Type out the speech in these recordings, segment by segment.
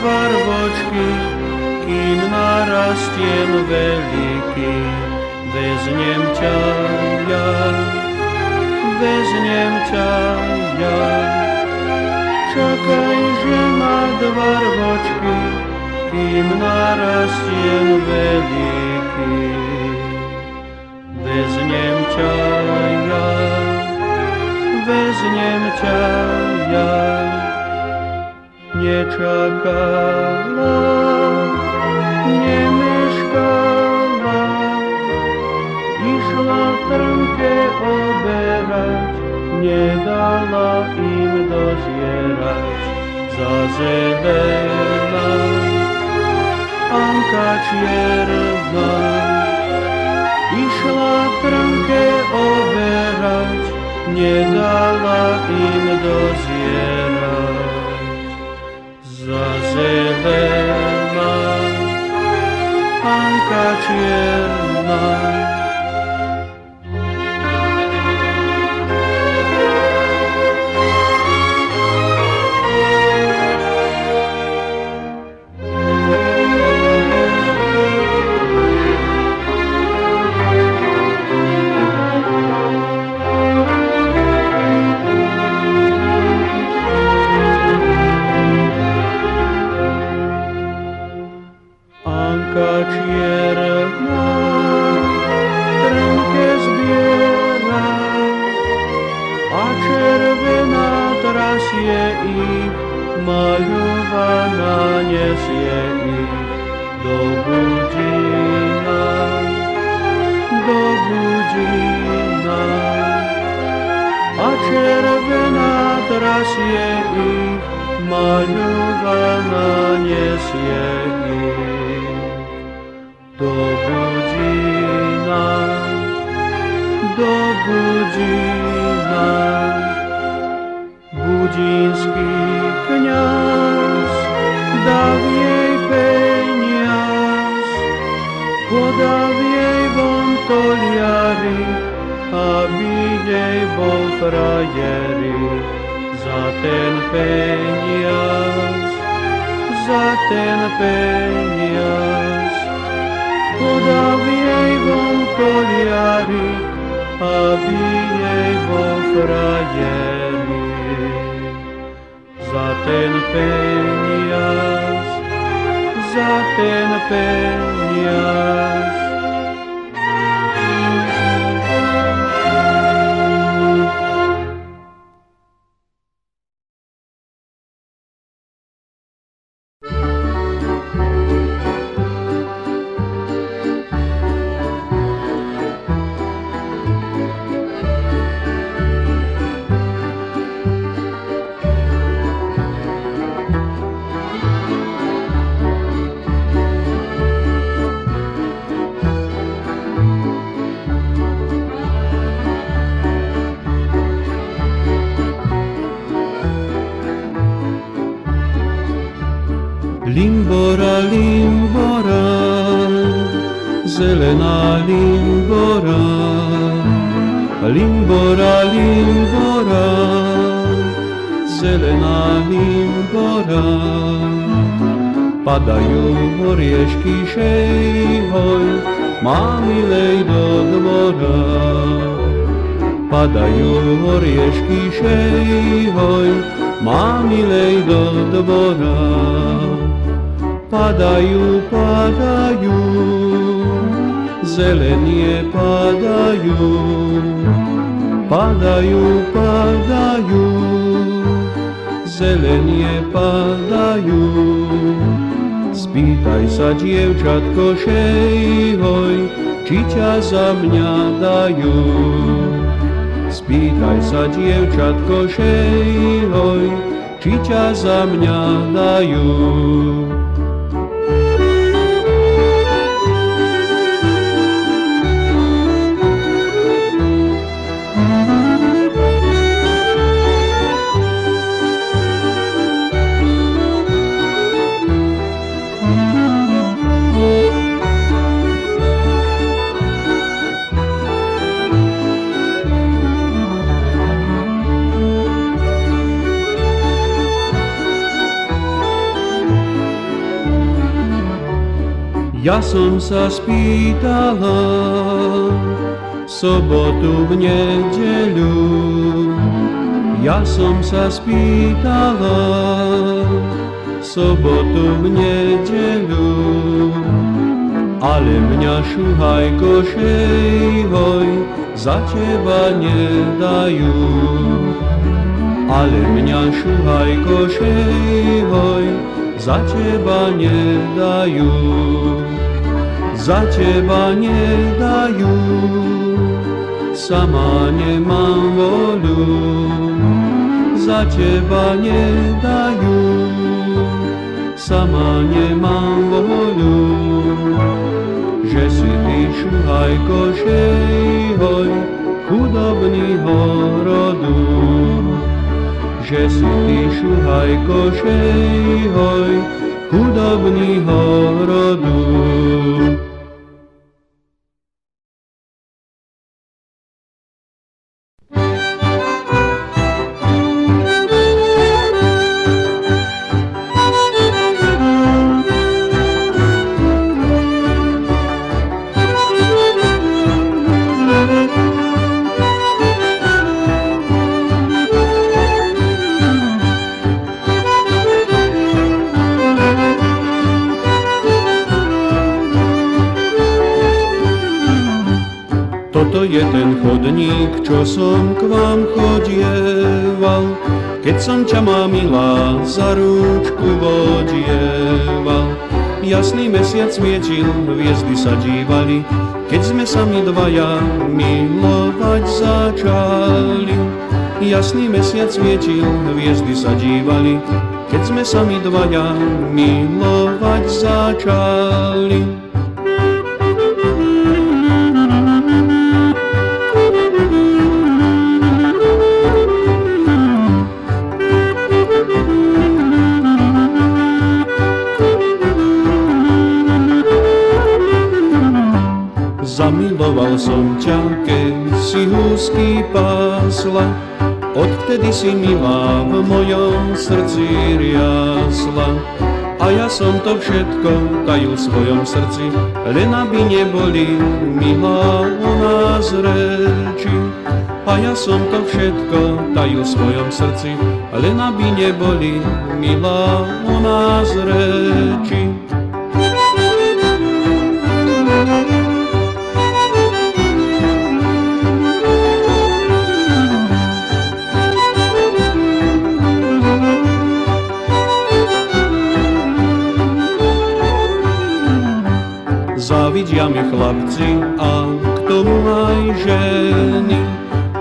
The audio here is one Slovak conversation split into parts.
varvočky, kým narastiem veľký, veznem ťa ja, veznem ťa ja. Čakaj, že ma varvočky, kým narastiem veľký, veznem ťa ja, veznem ťa ja. Nečakala, nemeškala, išla trnke oberať, nedala im dozierať. Zazelená Anka čierna, išla trnke oberať, nedala im dozierať. Zazelená Anka čierna. Maľovaná nesie ich do budína, do budína. A červená trasie ich, maľovaná nesie ich do budína, do budína. Budínsky kňaz dav jej peniaz, podav jej von toliari, aby jej bol frajeri. Za ten peniaz, za ten peniaz, podav jej von toliari, aby jej bol frajeri. Za ten peniaz, za ten peniaz. Limbora, limbora, zelená limbora, limbora, limbora, zelená limbora. Padajú oriešky šejhoj, mamilej do dvora. Padajú oriešky šejhoj, mamilej do dvora. Padajú, padajú, zelenie padajú, padajú, padajú, zelenie padajú. Spýtaj sa, dievčatko, šejhoj, či ťa za mňa dajú. Spýtaj sa, dievčatko, šejhoj, či ťa za mňa dajú. Ja som sa spýtala sobotu v nedeľu. Ja som sa spýtala sobotu v nedeľu. Ale mňa šuhaj košej, hoj, za teba nedajú. Ale mňa šuhaj košej, hoj, za teba nedajú. Za teba nedajú, sama nemám voľu. Za teba nedajú, sama nemám voľu. Že si ty šuhaj košej, hoj, chudobnýho rodu. Že si ty šuhaj košej, hoj, chudobnýho rodu. Toto je ten chodník, čo som k vám chodieval, keď som ťa, má milá, za rúčku vodieval. Jasný mesiac svietil, hviezdy sa dívali, keď sme sa my dvaja milovať začali. Jasný mesiac svietil, hviezdy sa dívali, keď sme sa my dvaja milovať začali. Zamiloval som ťa, keď si húsky pásla, odvtedy si milá v mojom srdci riasla. A ja som to všetko tajil v svojom srdci, len aby neboli, milá, u nás reči. A ja som to všetko tajil v svojom srdci, len aby neboli, milá, u nás reči. Závidia mi chlapci a k tomu aj ženy,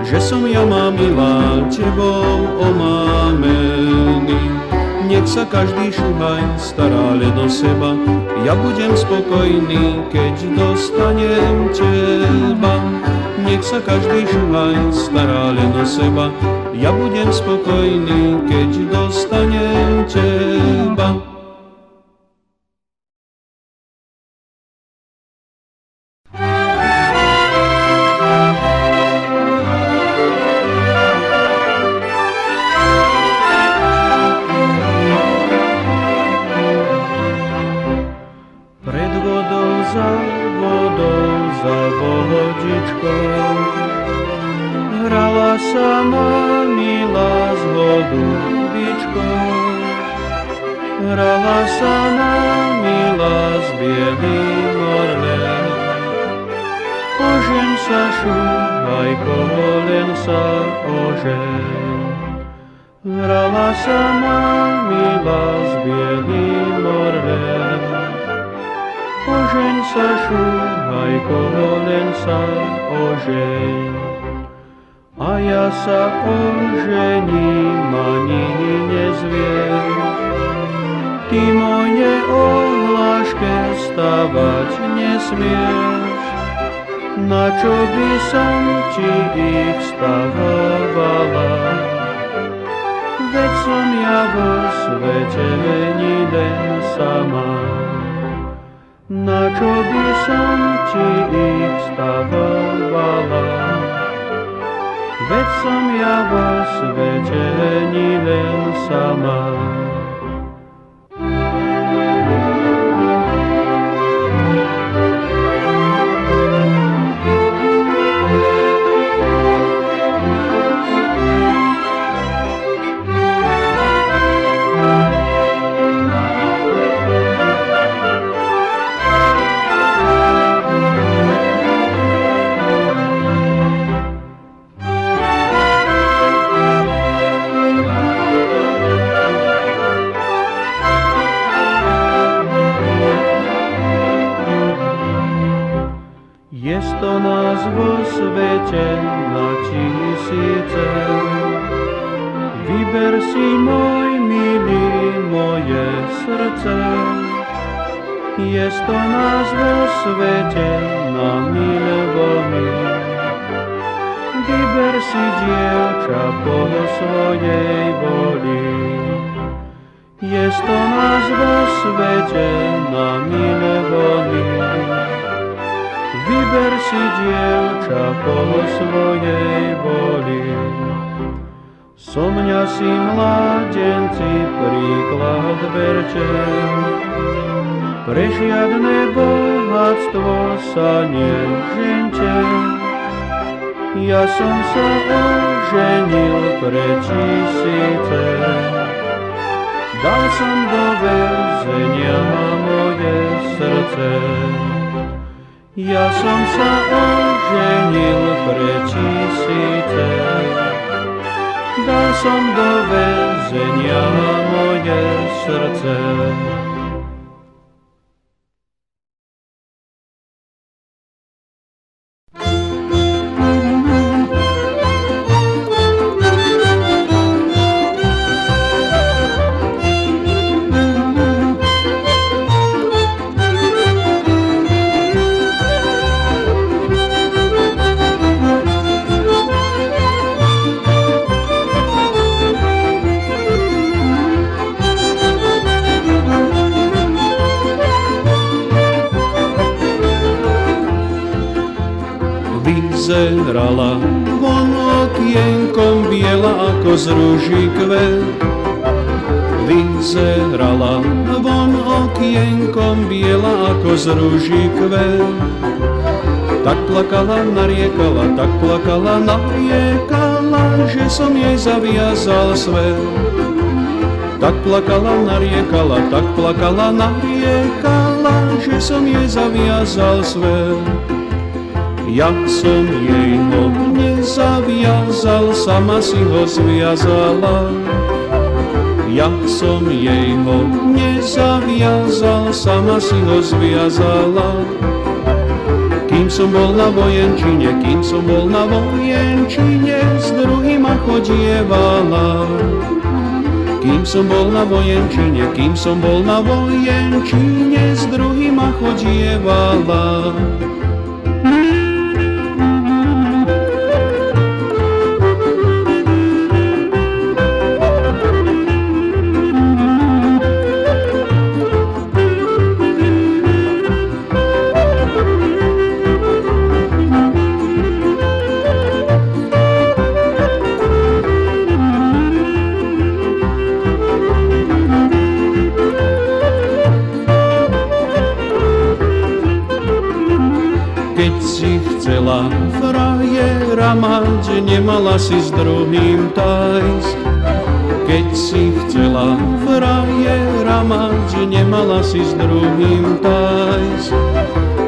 že som ja, má milá, tebou omámený. Nech sa každý šuhaj stará len o seba, ja budem spokojný, keď dostanem teba. Nech sa každý šuhaj stará len o seba, ja budem spokojný, keď dostanem teba. Za vodičkou hrala sa ma milá s holubičkou. Hrala sa na milá s bielým orlem. Ožeň sa, šuhajko, len sa ožeň. Hrala sa na milá s bielým orlem. Ožeň sa, šuhajko, len sa ožeň. A ja sa ožením, ani nezviem. Ty moje ohláške stávať nesmieš. Na čo by som ti ich stavovala? Veď som ja vo svete ni len sama. Na čo by som ti ich stavovala? Veď som ja vo svete ni len sama. svete na tisíce. Vyber si, môj milý, moje srdce, jest to nás vo svete na milovony. Vyber si, dievča, podľa svojej voli. Jest to nás vo svete na milovony. Vyber si, dievča, podľa svojej voli. So mňa si, mládenci, príklad berte, pre žiadne bohatstvo sa nežente. Ja som sa oženil pre tisíce, dal som do väzenia moje srdce. Ja som sa oženil pre tisíce, dal som do väzenia moje srdce. Vyzerala von okienkom biela ako z rúží kvet. Vyzerala von okienkom biela ako z rúží kvet. Tak plakala, nariekala, tak plakala, nariekala, že som jej zaviazal svet. Tak plakala, nariekala, tak plakala, nariekala, že som jej zaviazal svet. Ja som jej ho nezaviazal, sama si ho zviazala. Ja som jej ho nezaviazal, sama si ho zviazala. Kým som bol na vojenčine, kým som bol na vojenčine, s druhýma chodievala. Kým som bol na vojenčine, kým som bol na vojenčine, s druhýma chodievala. Keď si chcela frajera mať, nemala si s druhým tajsť. Keď si chcela frajera mať, nemala si s druhým tajsť.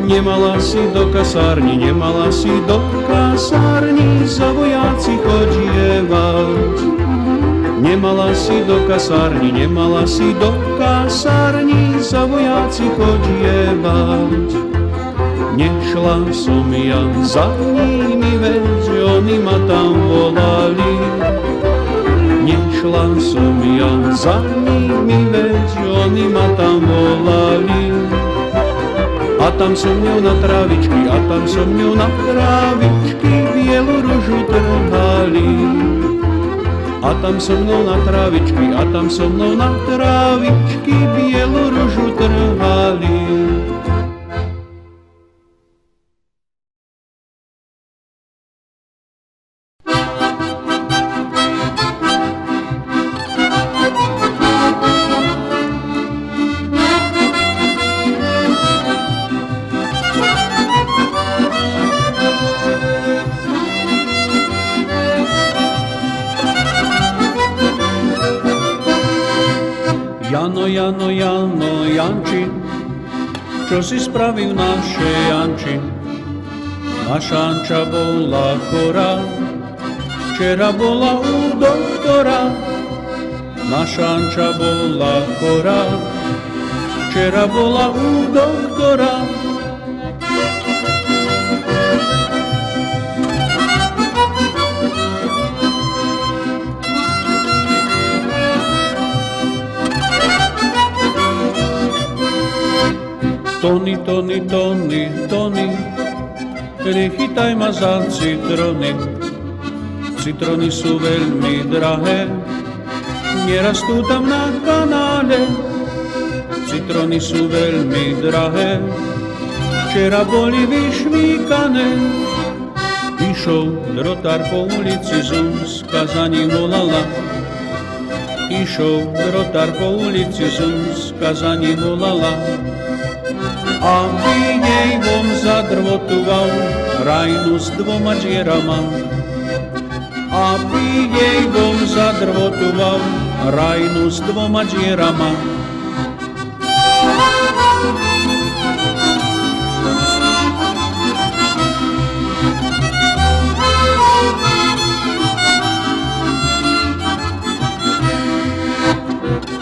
Nemala si do kasárni, nemala si do kasárni za vojaci chodievať. Nemala si do kasárni, nemala si do kasárni za vojaci chodievať. Nešla som ja za nimi, veď oni ma tam volali. Nešla som ja za nimi, veď oni ma tam volali. A tam som ňou na trávičky, a tam som ňou na trávičky bielu ružu trhali. A tam so mnou na trávičky, a tam so mnou na trávičky bielu ružu trhali. Jano, Jano, Jano, Janči, čo si spravil naše Janči? Naša Anča bola chorá, včera bola u doktora. Naša Anča bola chorá, včera bola u doktora. Tony, Tony, Tony, Tony, nechytaj ma za citrony. Citrony sú veľmi drahé, nerastú tam na kanále. Citrony sú veľmi drahé, včera boli vyšvíkané. Išol drotár po ulici, Zuzka za ním volala. Išol drotár po ulici, Zuzka za ním volala. Aby jej von zadrvotoval rajnu s 2 dierama. Aby jej von zadrvotoval rajnu s 2 dierama.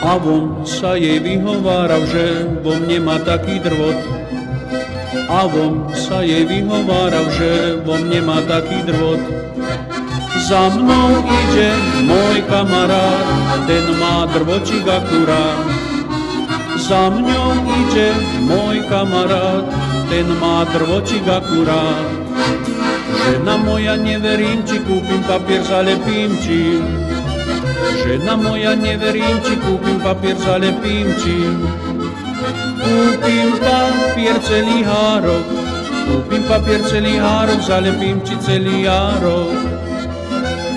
A on sa jej vyhováral, že vo mne má taký drvot. A on sa jej vyhováral, že vo mne má taký drvot. Za mnou ide môj kamarát, ten má drvočík akurát. Za mňou ide môj kamarát, ten má drvočík akurát. Žena moja, neverím, či kúpim papier, zalepím ti. Žena moja, neverím, či kúpim papier, zalepím ti. Kúpim papier celý hárok, kúpim papier celý hárok, zalepím ti celý járok.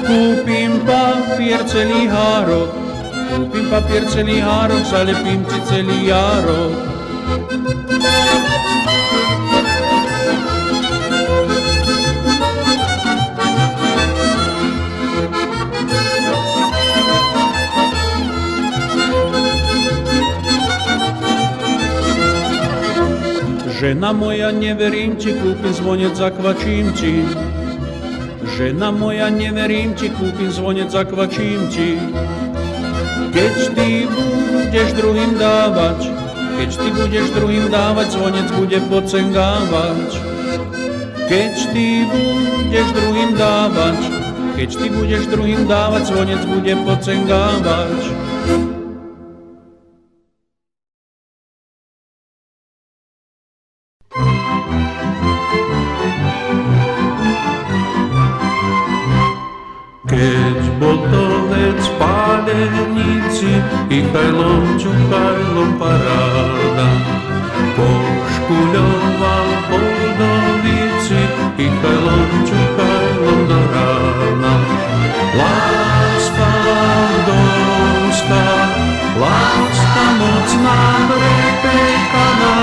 Kúpim papier celý hárok, kúpim papier celý hárok, zalepím ti celý járok. Žena moja, neverím ti, kúpim zvonec, zakvačím ti. Žena moja, neverím ti, kúpim zvonec, zakvačím ti. Keď ty budeš druhým dávať, keď ty budeš druhým dávať, zvonec bude pocengávať. Keď ty budeš druhým dávať, keď ty budeš druhým dávať, zvonec bude pocengávať. Keď bol to vec v pálenici, Michajlom Čuchajlom paráda. Poškuľoval po dovici, Michajlom Čuchajlom do rána. Láska domská, láska mocná, prepekaná,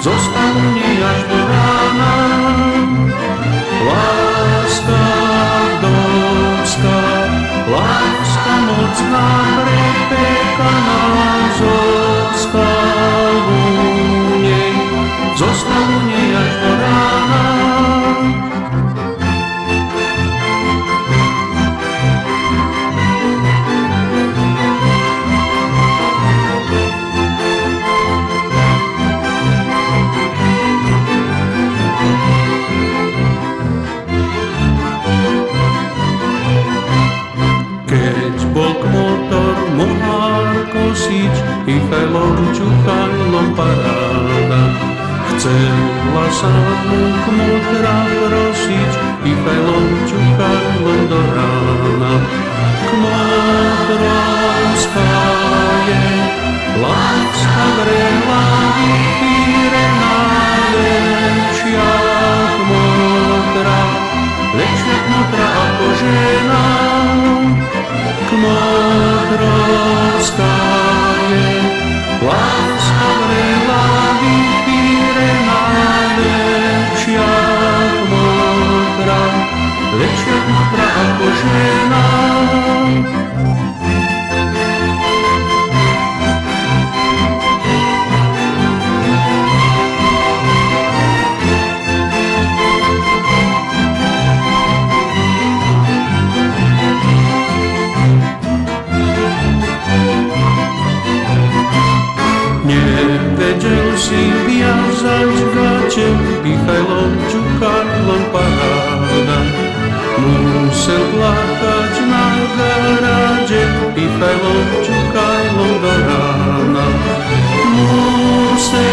zostal u nej až do rána. Láska domská, láska mocná, prepekaná, zostal u nej až do rána. Michajlom Čuchajlom paráda. Chcela sa mu kmotra prosiť, Michajlom Čuchajlom do rána. Kmotrovská je láska vrela, vychýrená, lepšia kmotra, lepšia kmotra ako žena. Kmotrovská láska vrela, vychýrená, lepšia kmotra ako žena. Nevedel si viazať gače, Michajlom Čuchajlom paráda. Musel plakať na garáže, Michajlom Čuchajlom do rána. Museli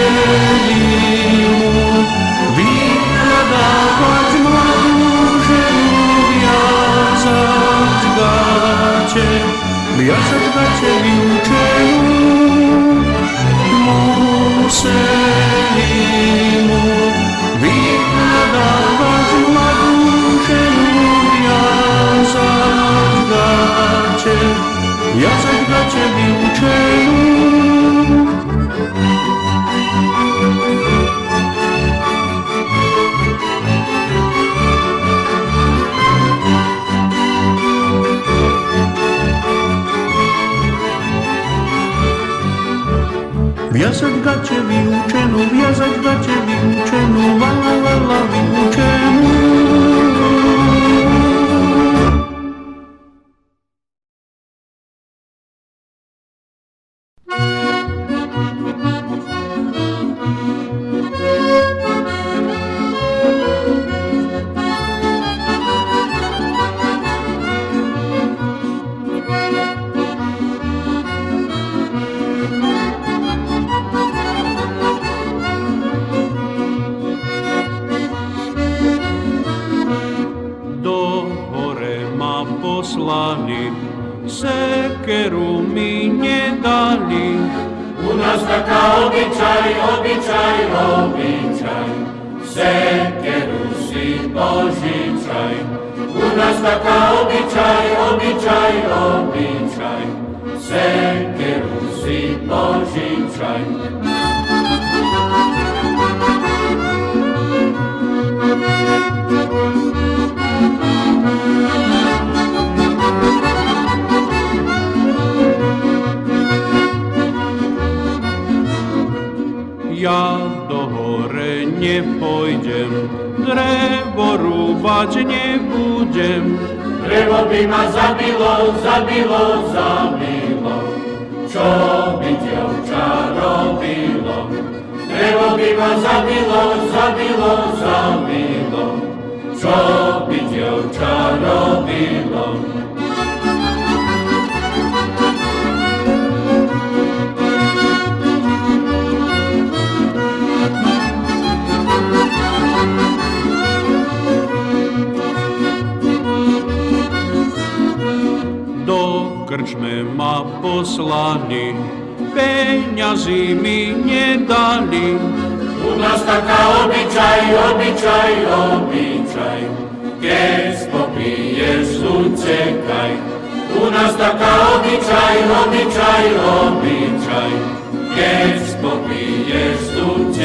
mu vyhľadávať mladú ženu, viazať gate vyučenú. Museli mu vyhľadávať mladú ženu, viazať gate vyučenú. Viazať gate vyučenú, viazať gate vyučenú, la la la la vyučenú. Poslani, sekeru mi nedali. U nás taká obyčaj, sekeru si požičaj. U nás taká obyčaj, sekeru si požičaj. Ja do hore nepôjdem, drevo rúbať nebudem. Drevo by ma zabilo, čo by dievča robilo. Drevo by ma zabilo, čo by dievča robilo. Krčme ma poslani, peňazí mi nedali. U nás taká obyčaj, keď popiješ, utekaj. U nás taká obyčaj, keď popiješ, utekaj.